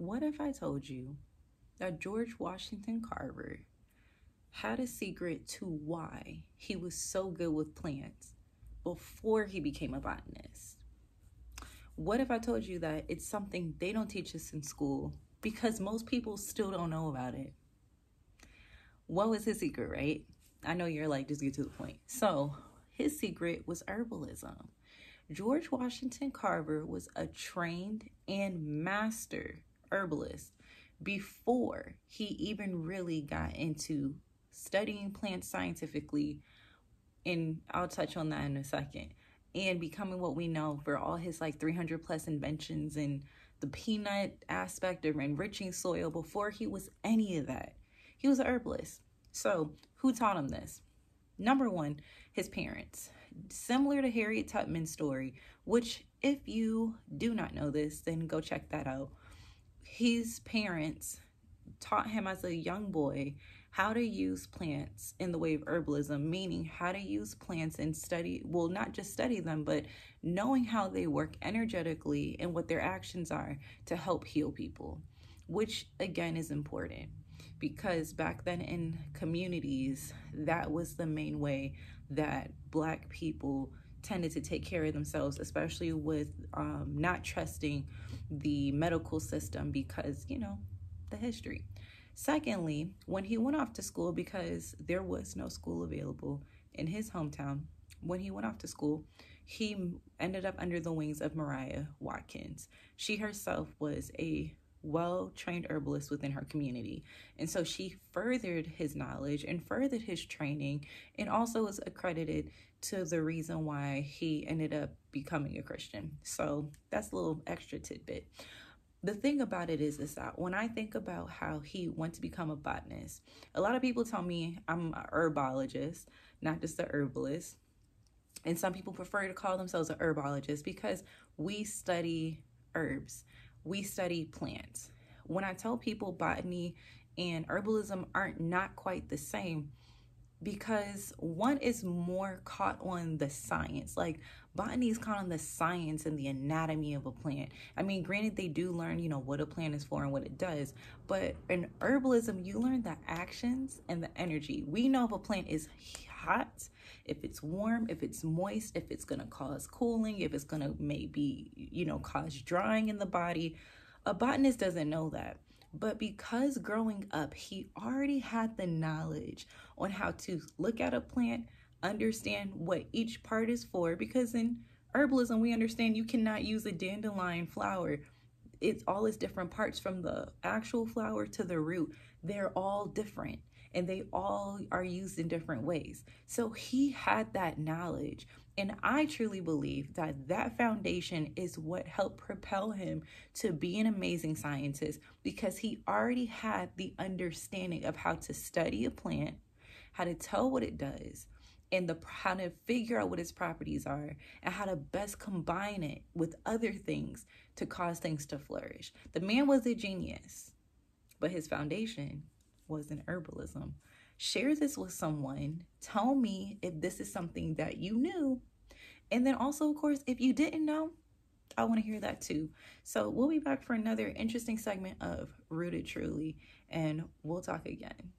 What if I told you that George Washington Carver had a secret to why he was so good with plants before he became a botanist? What if I told you that it's something they don't teach us in school because most people still don't know about it? What was his secret, right? I know you're like, just get to the point. So his secret was herbalism. George Washington Carver was a trained and master herbalist before he even really got into studying plants scientifically, and I'll touch on that in a second, and becoming what we know for all his like 300 plus inventions and the peanut aspect of enriching soil. Before he was any of that, he was a herbalist. So who taught him this? Number one, his parents. Similar to Harriet Tubman's story, which if you do not know this, then go check that out. His parents taught him as a young boy how to use plants in the way of herbalism, meaning how to use plants and study, well, not just study them, but knowing how they work energetically and what their actions are to help heal people, which again is important because back then in communities, that was the main way that Black people tended to take care of themselves, especially with not trusting the medical system because, the history. Secondly, when he went off to school, because there was no school available in his hometown, when he went off to school, he ended up under the wings of Mariah Watkins. She herself was a well-trained herbalist within her community. And so she furthered his knowledge and furthered his training, and also was accredited to the reason why he ended up becoming a Christian. So that's a little extra tidbit. The thing about it is that when I think about how he went to become a botanist, a lot of people tell me I'm a herbologist, not just a herbalist. And some people prefer to call themselves a herbologist because we study herbs. We study plants. When I tell people botany and herbalism aren't not quite the same, because one is more caught on the science. Like botany is caught on the science and the anatomy of a plant. I mean, granted, they do learn, what a plant is for and what it does. But in herbalism, you learn the actions and the energy. We know if a plant is hot, if it's warm, if it's moist, if it's going to cause cooling, if it's going to maybe, cause drying in the body. A botanist doesn't know that. But because growing up, he already had the knowledge on how to look at a plant, understand what each part is for, because in herbalism, we understand you cannot use a dandelion flower. It's all its different parts, from the actual flower to the root. They're all different and they all are used in different ways. So he had that knowledge. And I truly believe that that foundation is what helped propel him to be an amazing scientist, because he already had the understanding of how to study a plant, how to tell what it does, and how to figure out what its properties are, and how to best combine it with other things to cause things to flourish. The man was a genius, but his foundation was in herbalism. Share this with someone. Tell me if this is something that you knew. And then also, of course, if you didn't know, I want to hear that too. So we'll be back for another interesting segment of Rooted Truly, and we'll talk again.